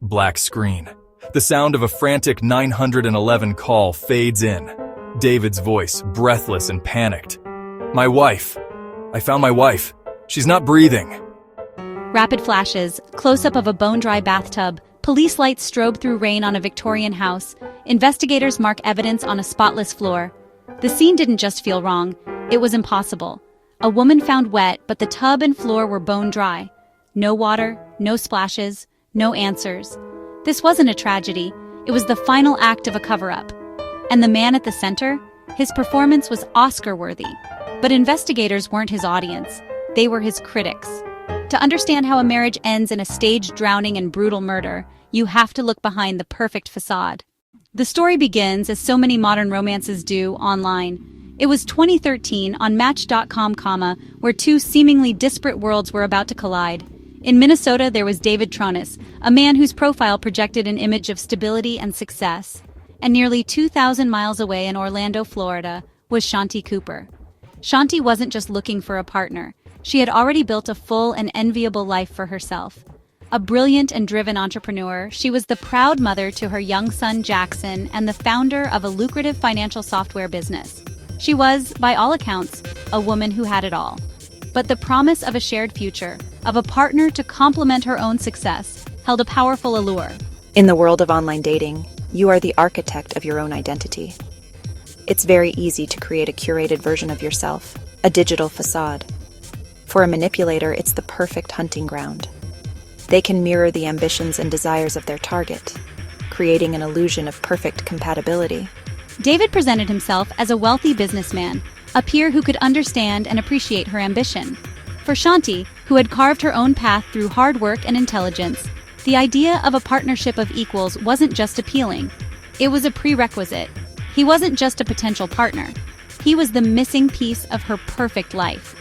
Black screen. The sound of a frantic 911 call fades in. David's voice, breathless and panicked. My wife. I found my wife. She's not breathing. Rapid flashes, close-up of a bone-dry bathtub, police lights strobe through rain on a Victorian house, investigators mark evidence on a spotless floor. The scene didn't just feel wrong, it was impossible. A woman found wet, but the tub and floor were bone-dry. No water, no splashes, no answers. This wasn't a tragedy, it was the final act of a cover-up. And the man at the center? His performance was Oscar-worthy. But investigators weren't his audience, they were his critics. To understand how a marriage ends in a staged drowning and brutal murder, you have to look behind the perfect facade. The story begins, as so many modern romances do, online. It was 2013 on Match.com, where two seemingly disparate worlds were about to collide. In Minnesota, there was David Tronis, a man whose profile projected an image of stability and success. And nearly 2,000 miles away in Orlando, Florida, was Shanti Cooper. Shanti wasn't just looking for a partner. She had already built a full and enviable life for herself. A brilliant and driven entrepreneur, she was the proud mother to her young son Jackson and the founder of a lucrative financial software business. She was, by all accounts, a woman who had it all. But the promise of a shared future, of a partner to complement her own success, held a powerful allure. In the world of online dating, you are the architect of your own identity. It's very easy to create a curated version of yourself, a digital facade. For a manipulator, it's the perfect hunting ground. They can mirror the ambitions and desires of their target, creating an illusion of perfect compatibility. David presented himself as a wealthy businessman, a peer who could understand and appreciate her ambition. For Shanti, who had carved her own path through hard work and intelligence, the idea of a partnership of equals wasn't just appealing. It was a prerequisite. He wasn't just a potential partner. He was the missing piece of her perfect life.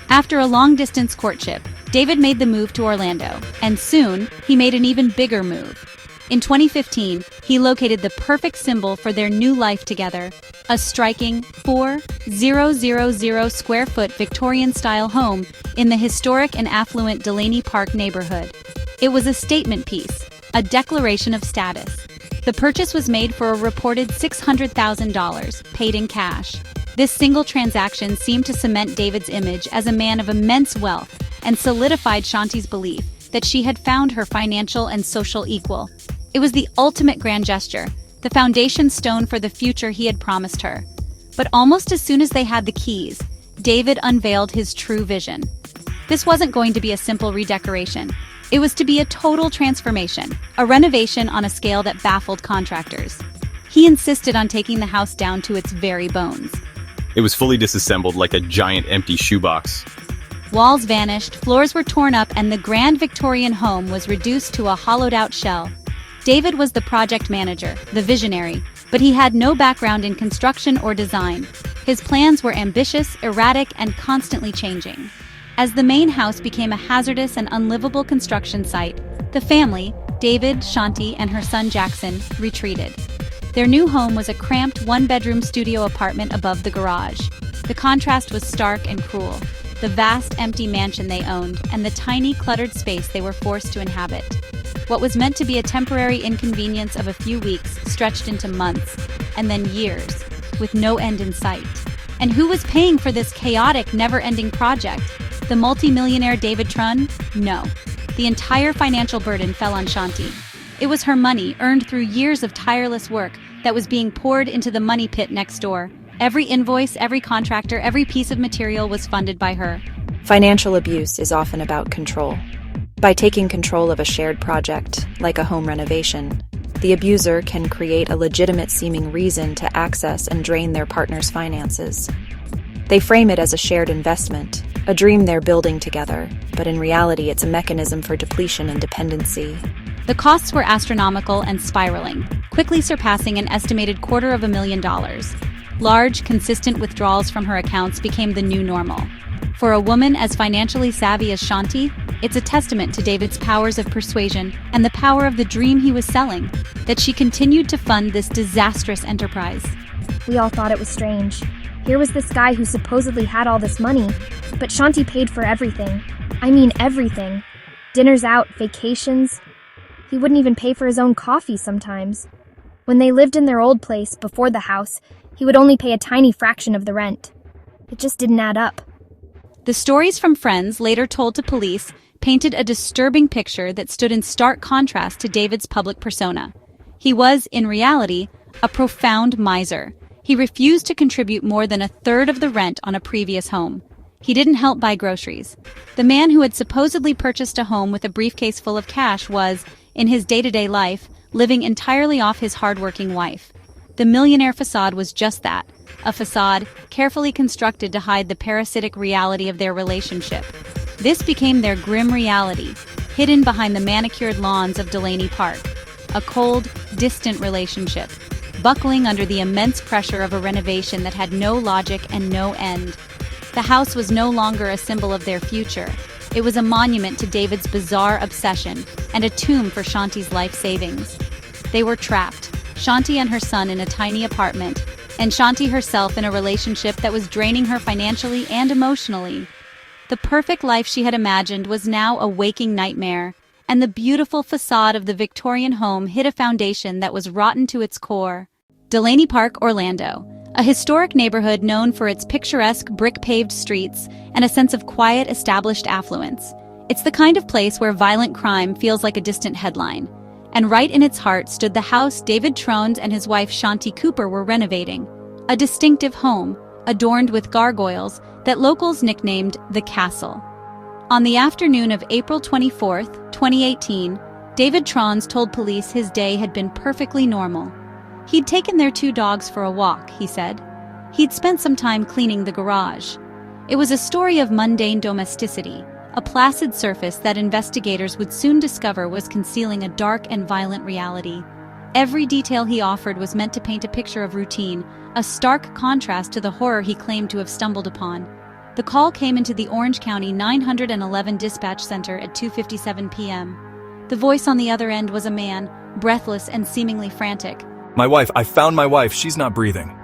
After a long-distance courtship, David made the move to Orlando, and soon, he made an even bigger move. In 2015, he located the perfect symbol for their new life together, a striking 4,000 square foot Victorian-style home in the historic and affluent Delaney Park neighborhood. It was a statement piece, a declaration of status. The purchase was made for a reported $600,000, paid in cash. This single transaction seemed to cement David's image as a man of immense wealth and solidified Shanti's belief that she had found her financial and social equal. It was the ultimate grand gesture, the foundation stone for the future he had promised her. But almost as soon as they had the keys, David unveiled his true vision. This wasn't going to be a simple redecoration. It was to be a total transformation, a renovation on a scale that baffled contractors. He insisted on taking the house down to its very bones. It was fully disassembled like a giant empty shoebox. Walls vanished, floors were torn up, and the grand Victorian home was reduced to a hollowed-out shell. David was the project manager, the visionary, but he had no background in construction or design. His plans were ambitious, erratic, and constantly changing. As the main house became a hazardous and unlivable construction site, the family, David, Shanti, and her son Jackson, retreated. Their new home was a cramped one-bedroom studio apartment above the garage. The contrast was stark and cruel. The vast, empty mansion they owned, and the tiny, cluttered space they were forced to inhabit. What was meant to be a temporary inconvenience of a few weeks stretched into months, and then years, with no end in sight. And who was paying for this chaotic, never-ending project? The multi-millionaire David Trun? No. The entire financial burden fell on Shanti. It was her money, earned through years of tireless work, that was being poured into the money pit next door. Every invoice, every contractor, every piece of material was funded by her. Financial abuse is often about control. By taking control of a shared project, like a home renovation, the abuser can create a legitimate-seeming reason to access and drain their partner's finances. They frame it as a shared investment, a dream they're building together, but in reality it's a mechanism for depletion and dependency. The costs were astronomical and spiraling, quickly surpassing an estimated $250,000. Large, consistent withdrawals from her accounts became the new normal. For a woman as financially savvy as Shanti, it's a testament to David's powers of persuasion and the power of the dream he was selling, that she continued to fund this disastrous enterprise. We all thought it was strange. Here was this guy who supposedly had all this money, but Shanti paid for everything. I mean everything. Dinners out, vacations. He wouldn't even pay for his own coffee sometimes. When they lived in their old place before the house, he would only pay a tiny fraction of the rent. It just didn't add up. The stories from friends later told to police painted a disturbing picture that stood in stark contrast to David's public persona. He was, in reality, a profound miser. He refused to contribute more than a third of the rent on a previous home. He didn't help buy groceries. The man who had supposedly purchased a home with a briefcase full of cash was, in his day-to-day life, living entirely off his hard-working wife. The millionaire facade was just that, a facade carefully constructed to hide the parasitic reality of their relationship. This became their grim reality, hidden behind the manicured lawns of Delaney Park. A cold, distant relationship, buckling under the immense pressure of a renovation that had no logic and no end. The house was no longer a symbol of their future. It was a monument to David's bizarre obsession and a tomb for Shanti's life savings. They were trapped, Shanti and her son in a tiny apartment, and Shanti herself in a relationship that was draining her financially and emotionally. The perfect life she had imagined was now a waking nightmare, and the beautiful facade of the Victorian home hid a foundation that was rotten to its core. Delaney Park, Orlando, a historic neighborhood known for its picturesque brick-paved streets and a sense of quiet, established affluence. It's the kind of place where violent crime feels like a distant headline. And right in its heart stood the house David Trones and his wife Shanti Cooper were renovating. A distinctive home, adorned with gargoyles, that locals nicknamed the Castle. On the afternoon of April 24, 2018, David Trones told police his day had been perfectly normal. He'd taken their 2 dogs for a walk, he said. He'd spent some time cleaning the garage. It was a story of mundane domesticity, a placid surface that investigators would soon discover was concealing a dark and violent reality. Every detail he offered was meant to paint a picture of routine, a stark contrast to the horror he claimed to have stumbled upon. The call came into the Orange County 911 Dispatch Center at 2:57 p.m. The voice on the other end was a man, breathless and seemingly frantic. My wife, I found my wife, she's not breathing.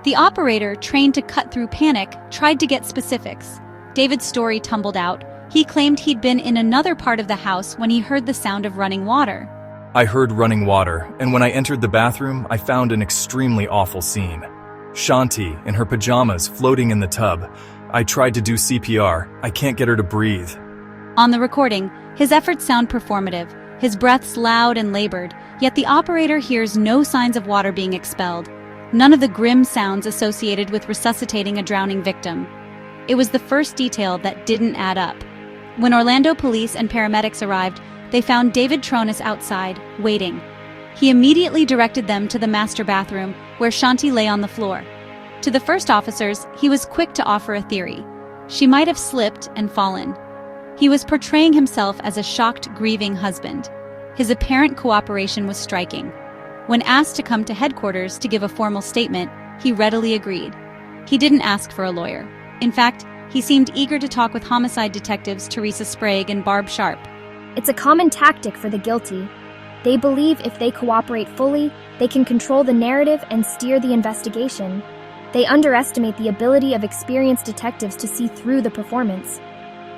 The operator, trained to cut through panic, tried to get specifics. David's story tumbled out. He claimed he'd been in another part of the house when he heard the sound of running water. I heard running water, and when I entered the bathroom, I found an extremely awful scene. Shanti, in her pajamas, floating in the tub. I tried to do CPR. I can't get her to breathe. On the recording, his efforts sound performative, his breaths loud and labored, yet the operator hears no signs of water being expelled. None of the grim sounds associated with resuscitating a drowning victim. It was the first detail that didn't add up. When Orlando police and paramedics arrived, they found David Trones outside, waiting. He immediately directed them to the master bathroom, where Shanti lay on the floor. To the first officers, he was quick to offer a theory. She might have slipped and fallen. He was portraying himself as a shocked, grieving husband. His apparent cooperation was striking. When asked to come to headquarters to give a formal statement, he readily agreed. He didn't ask for a lawyer. In fact, he seemed eager to talk with homicide detectives Teresa Sprague and Barb Sharp. It's a common tactic for the guilty. They believe if they cooperate fully, they can control the narrative and steer the investigation. They underestimate the ability of experienced detectives to see through the performance.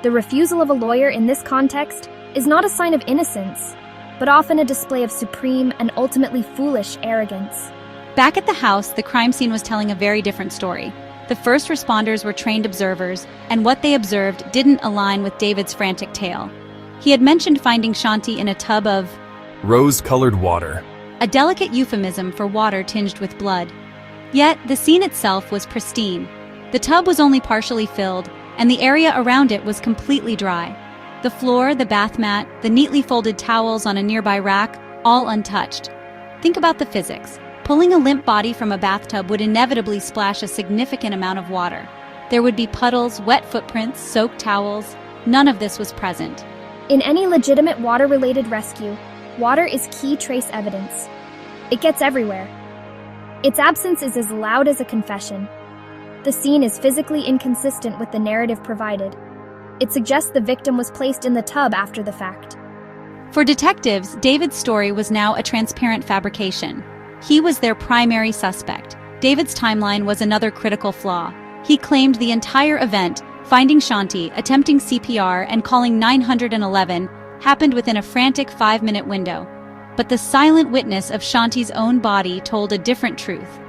The refusal of a lawyer in this context is not a sign of innocence, but often a display of supreme and ultimately foolish arrogance. Back at the house, the crime scene was telling a very different story. The first responders were trained observers, and what they observed didn't align with David's frantic tale. He had mentioned finding Shanti in a tub of rose-colored water. A delicate euphemism for water tinged with blood. Yet, the scene itself was pristine. The tub was only partially filled, and the area around it was completely dry. The floor, the bath mat, the neatly folded towels on a nearby rack, all untouched. Think about the physics. Pulling a limp body from a bathtub would inevitably splash a significant amount of water. There would be puddles, wet footprints, soaked towels. None of this was present. In any legitimate water-related rescue, water is key trace evidence. It gets everywhere. Its absence is as loud as a confession. The scene is physically inconsistent with the narrative provided. It suggests the victim was placed in the tub after the fact. For detectives, David's story was now a transparent fabrication. He was their primary suspect. David's timeline was another critical flaw. He claimed the entire event, finding Shanti, attempting CPR, and calling 911, happened within a frantic 5-minute window. But the silent witness of Shanti's own body told a different truth.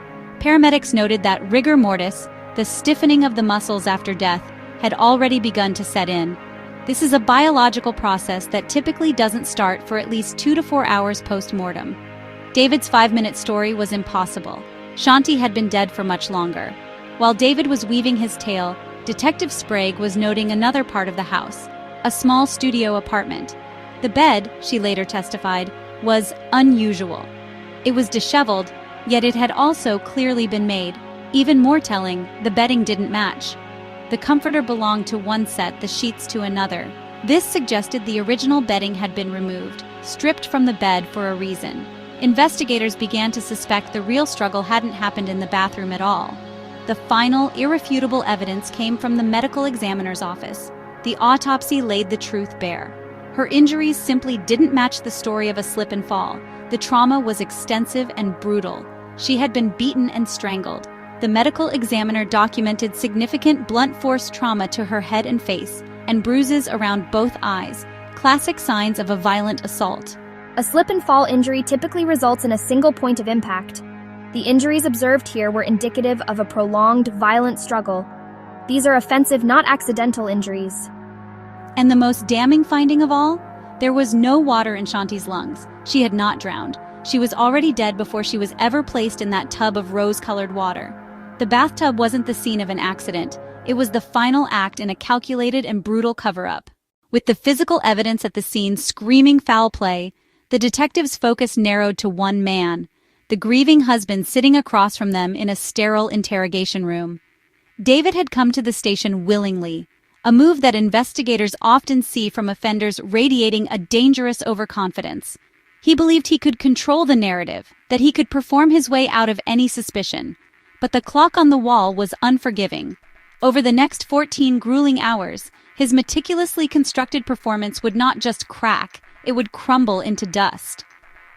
Paramedics noted that rigor mortis, the stiffening of the muscles after death, had already begun to set in. This is a biological process that typically doesn't start for at least 2 to 4 hours post-mortem. David's 5-minute story was impossible. Shanti had been dead for much longer. While David was weaving his tale, Detective Sprague was noting another part of the house, a small studio apartment. The bed, she later testified, was unusual. It was disheveled, yet it had also clearly been made. Even more telling, the bedding didn't match. The comforter belonged to one set, the sheets to another. This suggested the original bedding had been removed, stripped from the bed for a reason. Investigators began to suspect the real struggle hadn't happened in the bathroom at all. The final, irrefutable evidence came from the medical examiner's office. The autopsy laid the truth bare. Her injuries simply didn't match the story of a slip and fall. The trauma was extensive and brutal. She had been beaten and strangled. The medical examiner documented significant blunt force trauma to her head and face, and bruises around both eyes, classic signs of a violent assault. A slip and fall injury typically results in a single point of impact. The injuries observed here were indicative of a prolonged, violent struggle. These are offensive, not accidental injuries. And the most damning finding of all? There was no water in Shanti's lungs. She had not drowned. She was already dead before she was ever placed in that tub of rose-colored water. The bathtub wasn't the scene of an accident. It was the final act in a calculated and brutal cover-up. With the physical evidence at the scene screaming foul play, the detectives' focus narrowed to one man, the grieving husband sitting across from them in a sterile interrogation room. David had come to the station willingly, a move that investigators often see from offenders radiating a dangerous overconfidence. He believed he could control the narrative, that he could perform his way out of any suspicion. But the clock on the wall was unforgiving. Over the next 14 grueling hours, his meticulously constructed performance would not just crack, it would crumble into dust.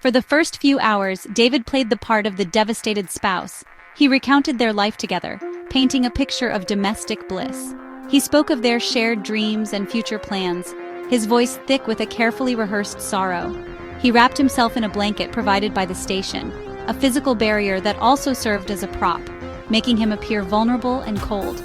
For the first few hours, David played the part of the devastated spouse. He recounted their life together, painting a picture of domestic bliss. He spoke of their shared dreams and future plans, his voice thick with a carefully rehearsed sorrow. He wrapped himself in a blanket provided by the station, a physical barrier that also served as a prop, making him appear vulnerable and cold.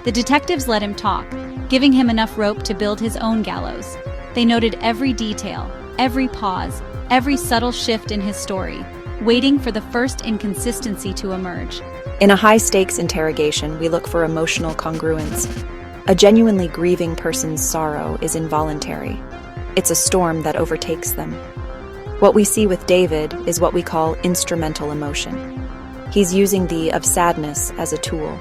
The detectives let him talk, giving him enough rope to build his own gallows. They noted every detail, every pause, every subtle shift in his story, waiting for the first inconsistency to emerge. In a high-stakes interrogation, we look for emotional congruence. A genuinely grieving person's sorrow is involuntary. It's a storm that overtakes them. What we see with David is what we call instrumental emotion. He's using the of sadness as a tool.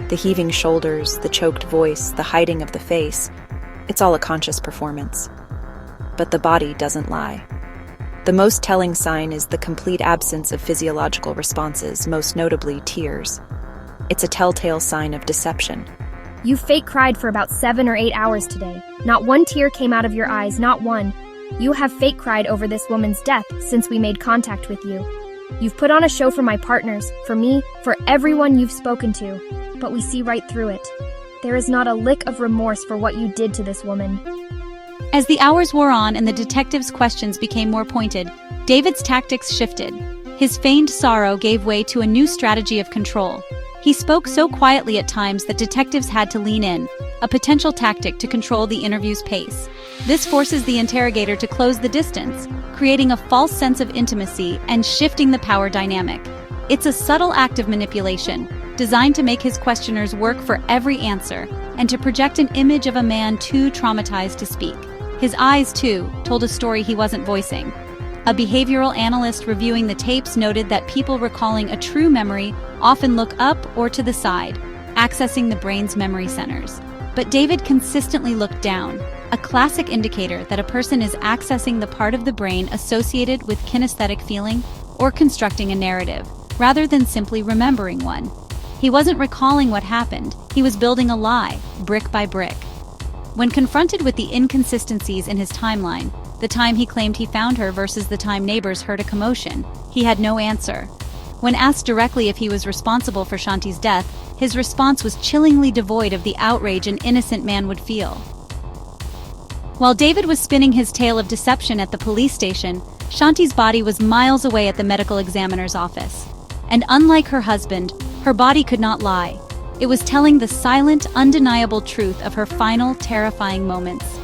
The heaving shoulders, the choked voice, the hiding of the face, it's all a conscious performance. But the body doesn't lie. The most telling sign is the complete absence of physiological responses, most notably tears. It's a telltale sign of deception. You fake cried for about 7 or 8 hours today. Not one tear came out of your eyes, not one. You have fake cried over this woman's death since we made contact with you. You've put on a show for my partners, for me, for everyone you've spoken to, but we see right through it. There is not a lick of remorse for what you did to this woman. As the hours wore on and the detectives' questions became more pointed, David's tactics shifted. His feigned sorrow gave way to a new strategy of control. He spoke so quietly at times that detectives had to lean in, a potential tactic to control the interview's pace. This forces the interrogator to close the distance, creating a false sense of intimacy and shifting the power dynamic. It's a subtle act of manipulation, designed to make his questioners work for every answer and to project an image of a man too traumatized to speak. His eyes, too, told a story he wasn't voicing. A behavioral analyst reviewing the tapes noted that people recalling a true memory often look up or to the side, accessing the brain's memory centers. But David consistently looked down, a classic indicator that a person is accessing the part of the brain associated with kinesthetic feeling or constructing a narrative, rather than simply remembering one. He wasn't recalling what happened, he was building a lie, brick by brick. When confronted with the inconsistencies in his timeline, the time he claimed he found her versus the time neighbors heard a commotion, he had no answer. When asked directly if he was responsible for Shanti's death, his response was chillingly devoid of the outrage an innocent man would feel. While David was spinning his tale of deception at the police station, Shanti's body was miles away at the medical examiner's office. And unlike her husband, her body could not lie. It was telling the silent, undeniable truth of her final, terrifying moments.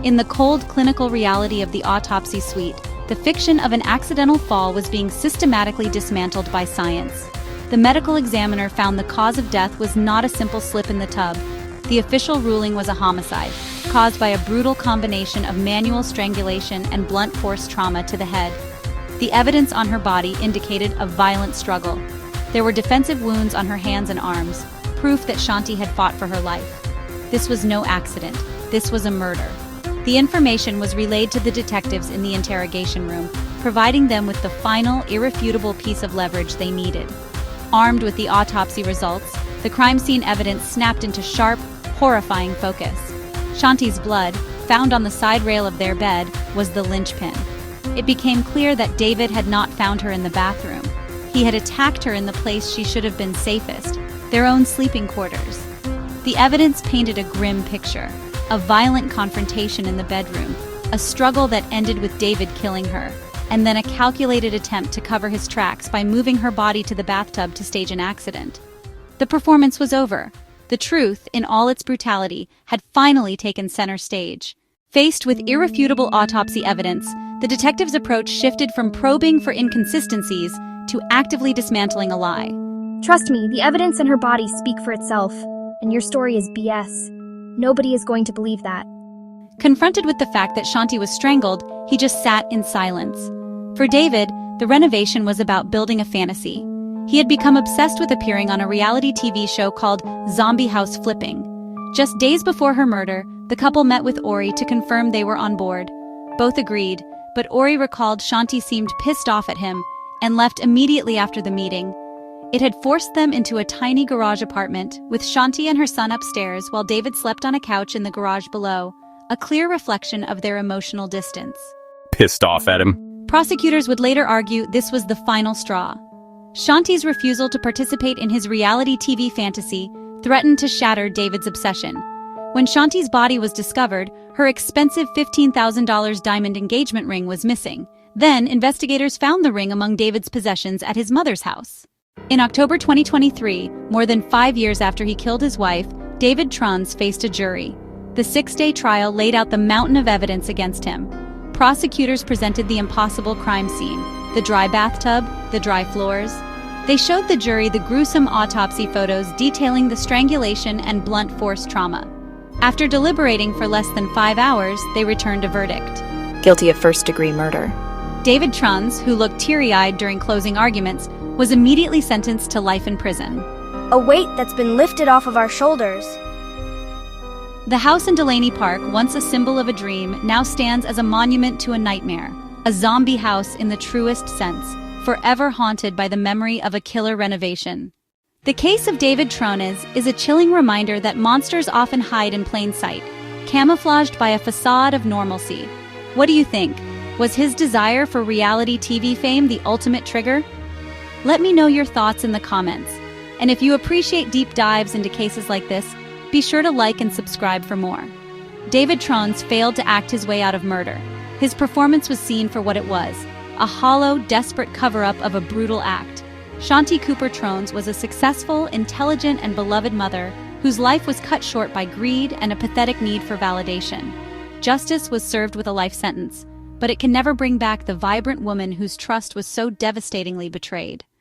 In the cold clinical reality of the autopsy suite, the fiction of an accidental fall was being systematically dismantled by science. The medical examiner found the cause of death was not a simple slip in the tub. The official ruling was a homicide, caused by a brutal combination of manual strangulation and blunt force trauma to the head. The evidence on her body indicated a violent struggle. There were defensive wounds on her hands and arms, proof that Shanti had fought for her life. This was no accident. This was a murder. The information was relayed to the detectives in the interrogation room, providing them with the final, irrefutable piece of leverage they needed. Armed with the autopsy results, the crime scene evidence snapped into sharp, horrifying focus. Shanti's blood, found on the side rail of their bed, was the linchpin. It became clear that David had not found her in the bathroom. He had attacked her in the place she should have been safest, their own sleeping quarters. The evidence painted a grim picture, a violent confrontation in the bedroom, a struggle that ended with David killing her, and then a calculated attempt to cover his tracks by moving her body to the bathtub to stage an accident. The performance was over. The truth, in all its brutality, had finally taken center stage. Faced with irrefutable autopsy evidence, the detectives' approach shifted from probing for inconsistencies to actively dismantling a lie. Trust me, the evidence in her body speak for itself, and your story is BS. Nobody is going to believe that. Confronted with the fact that Shanti was strangled, he just sat in silence. For David, the renovation was about building a fantasy. He had become obsessed with appearing on a reality TV show called Zombie House Flipping. Just days before her murder, the couple met with Ori to confirm they were on board. Both agreed, but Ori recalled Shanti seemed pissed off at him and left immediately after the meeting. It had forced them into a tiny garage apartment, with Shanti and her son upstairs while David slept on a couch in the garage below, a clear reflection of their emotional distance. Pissed off at him. Prosecutors would later argue this was the final straw. Shanti's refusal to participate in his reality TV fantasy threatened to shatter David's obsession. When Shanti's body was discovered, her expensive $15,000 diamond engagement ring was missing. Then, investigators found the ring among David's possessions at his mother's house. In October 2023, more than 5 years after he killed his wife, David Trons faced a jury. The 6-day trial laid out the mountain of evidence against him. Prosecutors presented the impossible crime scene, the dry bathtub, the dry floors. They showed the jury the gruesome autopsy photos detailing the strangulation and blunt force trauma. After deliberating for less than 5 hours, they returned a verdict. Guilty of first-degree murder. David Trons, who looked teary-eyed during closing arguments, was immediately sentenced to life in prison. A weight that's been lifted off of our shoulders. The house in Delaney Park, once a symbol of a dream, now stands as a monument to a nightmare, a zombie house in the truest sense, forever haunted by the memory of a killer renovation. The case of David Trones is a chilling reminder that monsters often hide in plain sight, camouflaged by a facade of normalcy. What do you think? Was his desire for reality TV fame the ultimate trigger? Let me know your thoughts in the comments. And if you appreciate deep dives into cases like this, be sure to like and subscribe for more. David Trones failed to act his way out of murder. His performance was seen for what it was, a hollow, desperate cover-up of a brutal act. Shanti Cooper Trones was a successful, intelligent, and beloved mother whose life was cut short by greed and a pathetic need for validation. Justice was served with a life sentence, but it can never bring back the vibrant woman whose trust was so devastatingly betrayed.